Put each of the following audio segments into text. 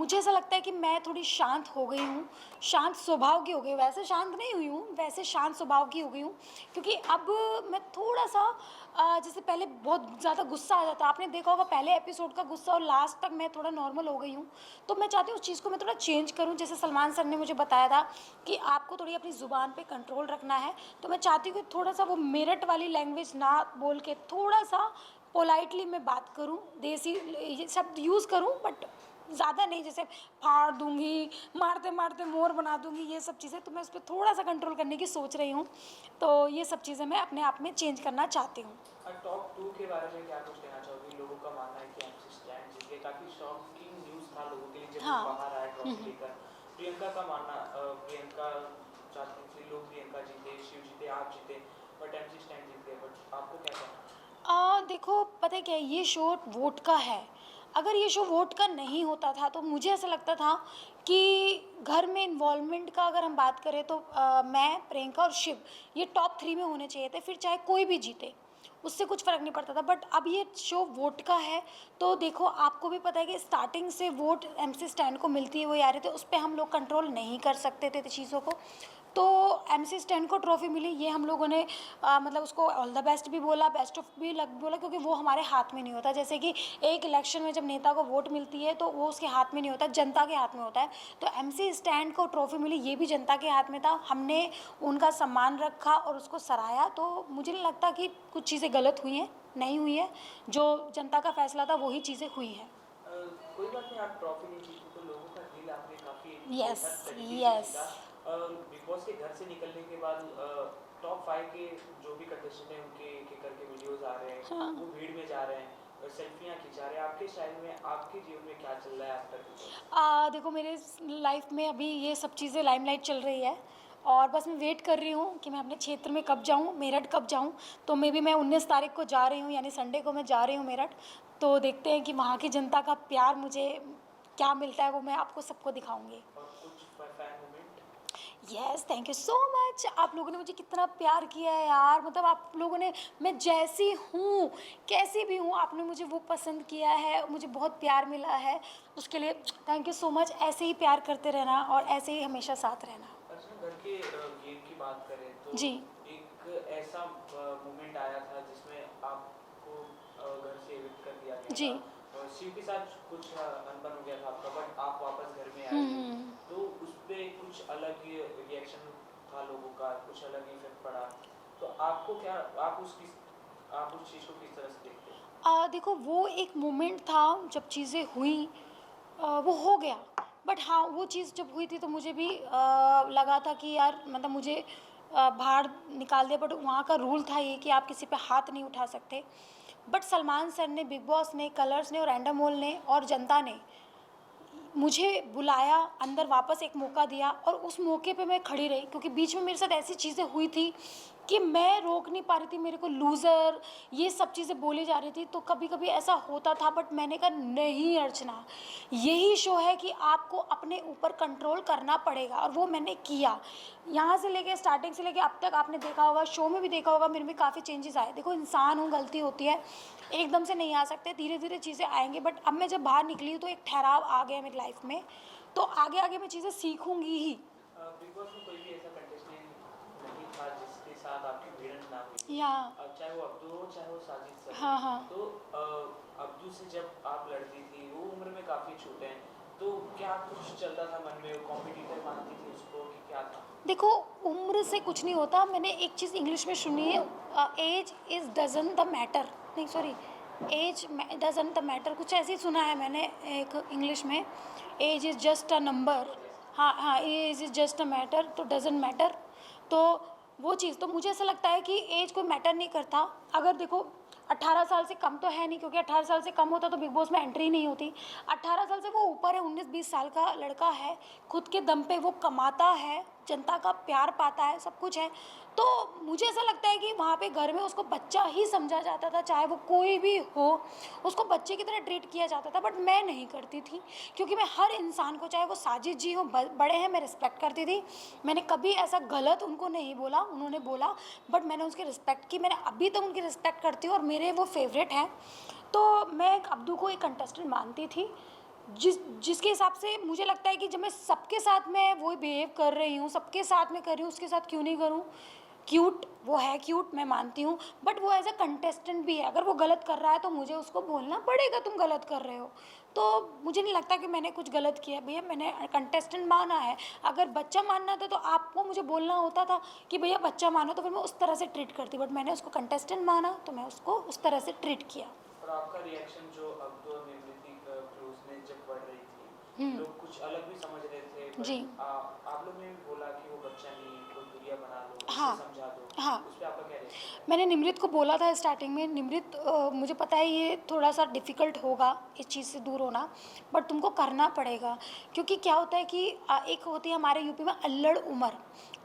मुझे ऐसा लगता है कि मैं थोड़ी शांत हो गई हूँ, शांत स्वभाव की हो गई हूँ। वैसे शांत नहीं हुई हूँ, वैसे शांत स्वभाव की हो गई हूँ, क्योंकि अब मैं थोड़ा-सा जैसे पहले बहुत ज़्यादा गुस्सा आ जाता, आपने देखा होगा पहले एपिसोड का गुस्सा और लास्ट तक मैं थोड़ा नॉर्मल हो गई हूँ। तो मैं चाहती हूँ उस चीज़ को मैं थोड़ा चेंज करूँ, जैसे सलमान सर ने मुझे बताया था कि आपको थोड़ी अपनी ज़ुबान पे कंट्रोल रखना है, तो मैं चाहती हूँ कि थोड़ा-सा वो मेरठ वाली लैंग्वेज ना बोल के थोड़ा-सा पोलाइटली मैं बात करूँ, देसी ये शब्द यूज़ करूँ, बट ज़्यादा नहीं, जैसे फाड़ दूँगी, मारते-मारते मोर बना दूँगी, ये सब चीज़ें। तो मैं उस पे थोड़ा-सा कंट्रोल करने की सोच रही हूँ। तो ये सब चीज़ें मैं अपने आप में चेंज करना चाहती हूँ। टॉप 2 के बारे में क्या कुछ कहना चाहोगी? लोगों का मानना है कि एमसी स्टैन जीत गए, काफ़ी शॉकिंग न्यूज़ था लोगों के लिए जब वो हाँ। बाहर आए हुँ, ट्रॉफी हुँ। लेकर। प्रियंका का मानना प्रियंका चाहती थी लोग प्रियंका जीते, शिव जीते, आप जीते, बट एमसी स्टैन जीत गए, बट आपको क्या कहना है? देखो पता है क्या है, ये शो वोट का है। अगर ये शो वोट का नहीं होता था तो मुझे ऐसा लगता था कि घर में इन्वॉल्वमेंट का अगर हम बात करें तो मैं, प्रियंका और शिव ये टॉप 3 में होने चाहिए थे, फिर चाहे कोई भी जीते, उससे कुछ फ़र्क नहीं पड़ता था। बट अब ये शो वोट का है, तो देखो आपको भी पता है कि स्टार्टिंग से वोट एमसी स्टैन को मिलती हुई आ रही थी, उस पे हम लोग कंट्रोल नहीं कर सकते थे चीज़ों को। तो एमसी स्टैन को ट्रॉफ़ी मिली, ये हम लोगों ने मतलब उसको ऑल द बेस्ट भी बोला, बेस्ट ऑफ भी लग बोला, क्योंकि वो हमारे हाथ में नहीं होता। जैसे कि एक इलेक्शन में जब नेता को वोट मिलती है तो वो उसके हाथ में नहीं होता, जनता के हाथ में होता है। तो एमसी स्टैन को ट्रॉफ़ी मिली, ये भी जनता के हाथ में था। हमने उनका सम्मान रखा और उसको सराहा। तो मुझे नहीं लगता कि कुछ चीज़ें गलत हुई हैं, नहीं हुई है। जो जनता का फैसला था वही चीज़ें हुई हैं। अ, कोई बात नहीं, आप ट्रॉफी नहीं जीती तो लोगों का दिल आपने काफ़ी यस, बेहतर तरीके से यस। जीता। बिग बॉस के घर से निकलने के बाद टॉप 5 के जो भी कंटेस्टेंट हैं उनके एक-एक करके वीडियोज़ आ रहे हैं, हाँ। वो भीड़ में जा रहे हैं, सेल्फियाँ खिंचा रहे हैं। आपके स्टाइल में, आपके जीवन में क्या चल रहा है आफ्टर बिग बॉस? देखो मेरे लाइफ में अभी ये सब चीज़ें लाइमलाइट चल रही है, और बस मैं वेट कर रही हूँ कि मैं अपने क्षेत्र में कब जाऊँ, मेरठ कब जाऊँ। तो मे बी मैं 19 तारीख को जा रही हूँ, यानी संडे को मैं जा रही हूँ मेरठ। तो देखते हैं कि वहाँ की जनता का प्यार मुझे क्या मिलता है, वो मैं आपको सबको दिखाऊंगी। और कुछ fan moment? Yes, thank you so much. आप लोगों ने मुझे कितना प्यार किया है यार, मतलब आप लोगों ने, मैं जैसी हूँ, कैसी भी हूँ, आपने मुझे वो पसंद किया है, मुझे बहुत प्यार मिला है, उसके लिए थैंक यू सो मच। ऐसे ही प्यार करते रहना और ऐसे ही हमेशा साथ रहना। अच्छा, घर के गेम की बात करें तो जी। एक ऐसा मोमेंट आया था जिसमें आपको घर से एविक्ट कर दिया गया जी। था। शिव के साथ कुछ अनबन हो गया था आपका, बट आप वापस घर में आए थे। हम्म। तो उस पे कुछ अलग ही रिएक्शन था लोगों का, कुछ अलग ही इफेक्ट पड़ा। तो आपको क्या, आप उस चीज़ को किस तरह से देखते हैं? देखो वो एक मोमेंट था जब चीज़ें हुई, वो हो गया। बट हाँ, वो चीज़ जब हुई थी तो मुझे भी लगा था कि यार मतलब मुझे बाहर निकाल दिया, बट वहाँ का रूल था ये कि आप किसी पे हाथ नहीं उठा सकते। बट सलमान सर ने, बिग बॉस ने, कलर्स ने और एंडामोल ने और जनता ने मुझे बुलाया, अंदर वापस एक मौका दिया, और उस मौके पे मैं खड़ी रही, क्योंकि बीच में मेरे साथ ऐसी चीज़ें हुई थी कि मैं रोक नहीं पा रही थी। मेरे को लूज़र, ये सब चीज़ें बोली जा रही थी, तो कभी कभी ऐसा होता था, बट मैंने कहा नहीं अर्चना, यही शो है कि आपको अपने ऊपर कंट्रोल करना पड़ेगा, और वो मैंने किया। यहाँ से लेके, स्टार्टिंग से लेके अब तक आपने देखा होगा, शो में भी देखा होगा, मेरे में काफ़ी चेंजेस आए। देखो इंसान हूँ, गलती होती है, एकदम से नहीं आ सकते, धीरे धीरे चीज़ें आएंगी। बट अब मैं जब बाहर निकली हूँ तो एक ठहराव आ गया मेरी लाइफ में, तो आगे आगे मैं चीज़ें सीखूंगी ही। बिग बॉस में कोई भी ऐसा कंटेस्टेंट नहीं था जिसके साथ आपकी भिड़ंत ना हुई हो। या। चाहे वो अब्दू हो, चाहे वो साजिद सर हो। हाँ, हाँ। तो अब्दू से जब आप लड़ती थी, वो उम्र में काफ़ी छोटे हैं, तो क्या कुछ चलता था मन में? कॉम्पिटिटर मानती थी उसको कि क्या था? देखो उम्र से कुछ नहीं होता। मैंने एक चीज़ इंग्लिश में सुनी है, age is doesn't the matter, नहीं sorry, age doesn't the matter, कुछ ऐसे ही सुना है मैंने एक इंग्लिश में। Age is just a number. हाँ हाँ, age is just a matter, तो डजन मैटर। तो वो चीज़, तो मुझे ऐसा लगता है कि एज कोई मैटर नहीं करता। अगर देखो 18 साल से कम तो है नहीं, क्योंकि 18 साल से कम होता तो बिग बॉस में एंट्री नहीं होती। 18 साल से वो ऊपर है, 19-20 साल का लड़का है, खुद के दम पे वो कमाता है, जनता का प्यार पाता है, सब कुछ है। तो मुझे ऐसा लगता है कि वहाँ पे घर में उसको बच्चा ही समझा जाता था, चाहे वो कोई भी हो, उसको बच्चे की तरह ट्रीट किया जाता था। बट मैं नहीं करती थी, क्योंकि मैं हर इंसान को, चाहे वो साजिद जी हो, बड़े हैं, मैं रिस्पेक्ट करती थी। मैंने कभी ऐसा गलत उनको नहीं बोला, उन्होंने बोला, बट मैंने उसकी रिस्पेक्ट की। मैंने अभी तक उनकी रिस्पेक्ट करती हूँ, और मेरे वो फेवरेट हैं। तो मैं अब्दू को एक कंटेस्टेंट मानती थी, जिसके हिसाब से मुझे लगता है कि जब मैं सबके साथ मैं वही बिहेव कर रही हूँ, सबके साथ मैं कर रही हूँ, उसके साथ क्यों नहीं करूँ। क्यूट वो है, क्यूट मैं मानती हूँ, बट वो एज अ कंटेस्टेंट भी है। अगर वो गलत कर रहा है तो मुझे उसको बोलना पड़ेगा, तुम गलत कर रहे हो। तो मुझे नहीं लगता कि मैंने कुछ गलत किया। भैया मैंने कंटेस्टेंट माना है, अगर बच्चा मानना था तो आपको मुझे बोलना होता था कि भैया बच्चा मानो, तो फिर मैं उस तरह से ट्रीट करती। बट मैंने उसको कंटेस्टेंट माना तो मैं उसको उस तरह से ट्रीट किया। और आपका रिएक्शन जो अब तो निवृत्ति क्लोजनेस जब बढ़ रही थी, हम्म। लोग कुछ अलग भी समझ रहे थे, जी। बट आप लोग ने भी बोला कि वो बच्चा नहीं है, कोई दूरिया बना लो, हाँ। उसे समझा दो, हाँ। उस पर आपका क्या रिएक्शन था? मैंने निमृत को बोला था स्टार्टिंग में, निमृत मुझे पता है ये थोड़ा सा डिफ़िकल्ट होगा इस चीज़ से दूर होना, बट तुमको करना पड़ेगा। क्योंकि क्या होता है कि एक होती है हमारे यूपी में अल्लड़ उम्र।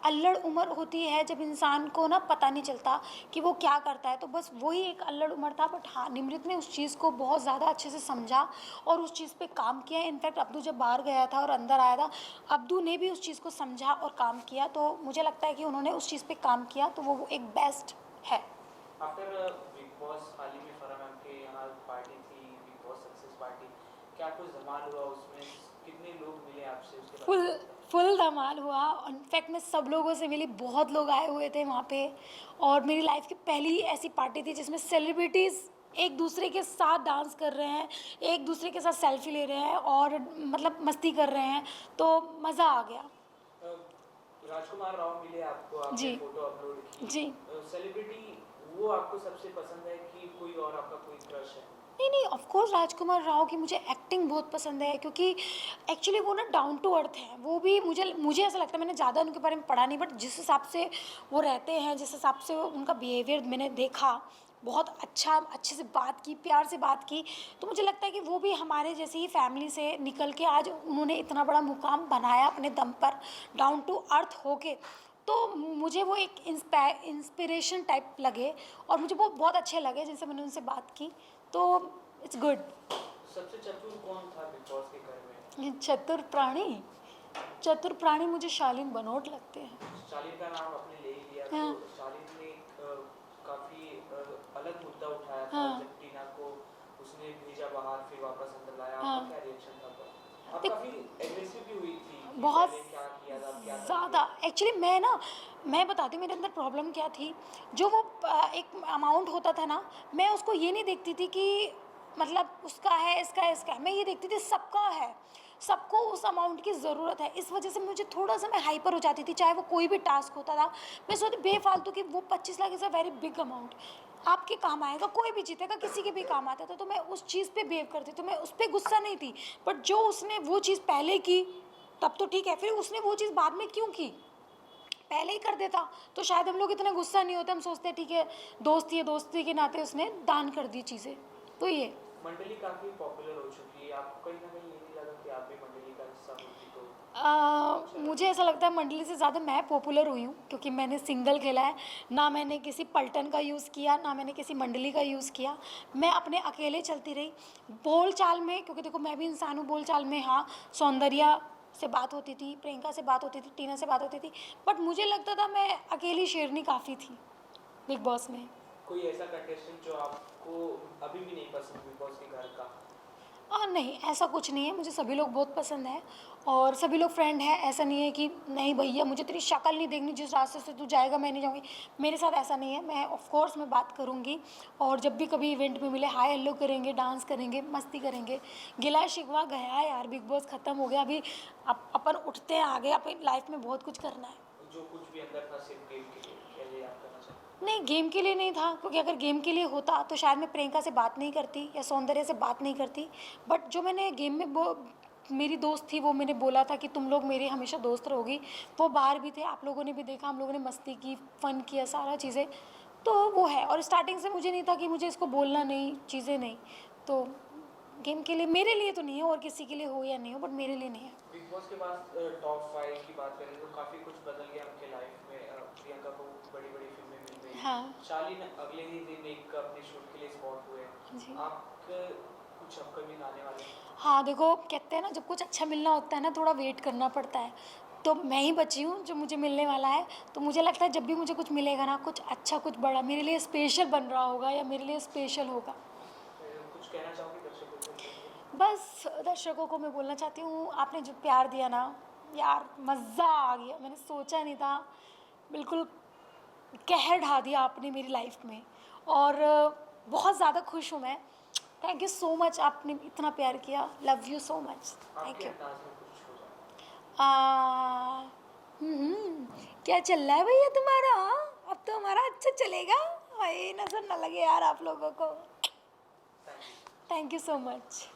अल्लड़ उम्र होती है जब इंसान को ना पता नहीं चलता कि वो क्या करता है, तो बस वही एक अल्लड़ उम्र था। बट हाँ, निमृत ने उस चीज़ को बहुत ज़्यादा अच्छे से समझा और उस चीज़ पे काम किया। इनफैक्ट अब्दू जब बाहर गया था और अंदर आया था, अब्दू ने भी उस चीज़ को समझा और काम किया। तो मुझे लगता है कि उन्होंने उस चीज़ पे काम किया, तो वो एक बेस्ट है। आफ्टर बिग बॉस हाल ही में फराह मैम के यहाँ पार्टी थी, बिग बॉस सक्सेस पार्टी, क्या कुछ धमाल हुआ उसमें? कितने लोग मिले आपसे, उसके बारे फुल में बताएं। फुल धमाल हुआ। इनफैक्ट मैं सब लोगों से मिली, बहुत लोग आए हुए थे वहाँ पे। और मेरी लाइफ की पहली ऐसी पार्टी थी जिसमें सेलिब्रिटीज़ एक दूसरे के साथ डांस कर रहे हैं, एक दूसरे के साथ सेल्फी ले रहे हैं और मतलब मस्ती कर रहे हैं, तो मज़ा आ गया। अ, राजकुमार राव मिले आपको, आपने जी। फोटो अपलोड की। जी। सेलिब्रिटी वो आपको सबसे पसंद है कि कोई और आपका कोई क्रश है? नहीं नहीं, ऑफ कोर्स राजकुमार राव की मुझे एक्टिंग बहुत पसंद है, क्योंकि एक्चुअली वो ना डाउन टू अर्थ है। वो भी मुझे मुझे ऐसा लगता है, मैंने ज़्यादा उनके बारे में पढ़ा नहीं, बट जिस हिसाब से वो रहते हैं, जिस हिसाब से उनका बिहेवियर मैंने देखा, बहुत अच्छा, अच्छे से बात की, प्यार से बात की, तो मुझे लगता है कि वो भी हमारे जैसे ही फैमिली से निकल के आज उन्होंने इतना बड़ा मुकाम बनाया अपने दम पर, डाउन टू अर्थ होके। तो मुझे वो एक इंस्पिरेशन टाइप लगे और मुझे वो बहुत अच्छे लगे जिनसे मैंने उनसे बात की। तो इट्स गुड। सबसे चतुर कौन था बिग बॉस के घर में? चतुर प्राणी, चतुर प्राणी मुझे शालीन बनोट लगते हैं। शालीन का नाम आपने ले ही लिया, तो हाँ। शालीन ने काफी अलग मुद्दा उठाया था हाँ। जब टीना को उसने भेजा बाहर फिर वापस अंदर लाया, हाँ। आपका क्या रिएक्शन था तब? आप देख, काफी एग्रेसिव भी हुई थी कि बहुत पहले क्या किया था, अब क्या करती ज़्यादा। हो? एक्चुअली मैं बताती हूँ मेरे अंदर प्रॉब्लम क्या थी। जो वो एक अमाउंट होता था ना, मैं उसको ये नहीं देखती थी कि मतलब उसका है, इसका है, इसका है। मैं ये देखती थी सबका है, सबको उस अमाउंट की ज़रूरत है। इस वजह से मुझे थोड़ा सा मैं हाइपर हो जाती थी, चाहे वो कोई भी टास्क होता था। मैं सोचती बेफालतू कि वो 25 lakh is a very big amount, आपके काम आएगा, कोई भी जीतेगा, किसी के भी काम आता था। तो मैं उस चीज़ पे बिहेव करती, तो मैं उस पर गुस्सा नहीं थी। बट जो उसने वो चीज़ पहले की तब तो ठीक है, फिर उसने वो चीज़ बाद में क्यों की? पहले ही कर देता तो शायद हम लोग इतना गुस्सा नहीं होता। हम सोचते ठीक है, दोस्ती है, दोस्ती के नाते उसने दान कर दी चीज़ें। तो ये मंडली काफी पॉपुलर हो चुकी है, आपको कहीं ना कहीं ये नहीं लगा कि आप भी मंडली का हिस्सा होती तो अच्छा मुझे लगता? ऐसा लगता है मंडली से ज़्यादा मैं पॉपुलर हुई हूँ, क्योंकि मैंने सिंगल खेला है। ना मैंने किसी पलटन का यूज़ किया, ना मैंने किसी मंडली का यूज़ किया। मैं अपने अकेले चलती रही। बोल चाल में, क्योंकि देखो मैं भी इंसान हूँ, बोल चाल में हाँ, सौंदर्या से बात होती थी, प्रियंका से बात होती थी, टीना से बात होती थी, बट मुझे लगता था मैं अकेली शेरनी काफ़ी थी बिग बॉस में। कोई ऐसा कंटेस्टेंट जो आपको अभी भी नहीं पसंद बिग बॉस के घर का? नहीं, ऐसा कुछ नहीं है, मुझे सभी लोग बहुत पसंद हैं और सभी लोग फ्रेंड हैं। ऐसा नहीं है कि नहीं भैया मुझे तेरी शक्ल नहीं देखनी, जिस रास्ते से तू जाएगा मैं नहीं जाऊँगी। मेरे साथ ऐसा नहीं है। मैं ऑफ कोर्स मैं बात करूँगी, और जब भी कभी इवेंट में मिले हाय हेलो करेंगे, डांस करेंगे, मस्ती करेंगे। गिला शिकवा गया है यार, बिग बॉस ख़त्म हो गया। अभी अपन उठते हैं आगे, अपनी लाइफ में बहुत कुछ करना है। जो कुछ भी अंदर था सिर्फ गेम के लिए, क्या ये आप करना चाहते हैं? नहीं, गेम के लिए नहीं था, क्योंकि अगर गेम के लिए होता तो शायद मैं प्रियंका से बात नहीं करती या सौंदर्य से बात नहीं करती। बट जो मैंने गेम में वो मेरी दोस्त थी, वो मैंने बोला था कि तुम लोग मेरे हमेशा दोस्त रहोगी। वो बाहर भी थे, आप लोगों ने भी देखा, हम लोगों ने मस्ती की, फ़न किया, सारा चीज़ें। तो वो है, और स्टार्टिंग से मुझे नहीं था कि मुझे इसको बोलना नहीं, चीज़ें नहीं। तो गेम के लिए, मेरे लिए तो नहीं है, और किसी के लिए हो या नहीं हो, बट मेरे लिए नहीं है। बिग बॉस के बाद टॉप 5 की बात करें तो काफ़ी कुछ बदल गया उनके लाइफ में। प्रियंका को बड़ी बड़ी फिल्में मिल गई, हाँ शालीन अगले ही दिन एक अपने शूट के लिए स्पॉट हुए। जी। आपके कुछ अपकमिंग आने वाले हैं? हाँ देखो, कहते हैं ना, जब कुछ अच्छा मिलना होता है ना, थोड़ा वेट करना पड़ता है। तो मैं ही बची हूँ जो मुझे मिलने वाला है। तो मुझे लगता है जब भी मुझे कुछ मिलेगा ना, कुछ अच्छा, कुछ बड़ा मेरे लिए स्पेशल बन रहा होगा, या मेरे लिए स्पेशल होगा। कुछ कहना चाहोगे दर्शकों से? बस दर्शकों को मैं बोलना चाहती हूँ, आपने जो प्यार दिया ना यार, मज़ा आ गया। मैंने सोचा नहीं था, बिल्कुल कहर ढा दिया आपने मेरी लाइफ में। और बहुत ज़्यादा खुश हूँ मैं। थैंक यू सो मच, आपने इतना प्यार किया। Love you so much. Thank आपके यू। अंदाज में कुछ हो जाए। क्या चल रहा है भैया तुम्हारा? अब तो हमारा अच्छा चलेगा। भाई नज़र ना लगे यार आप लोगों को। Thank you. Thank you so much.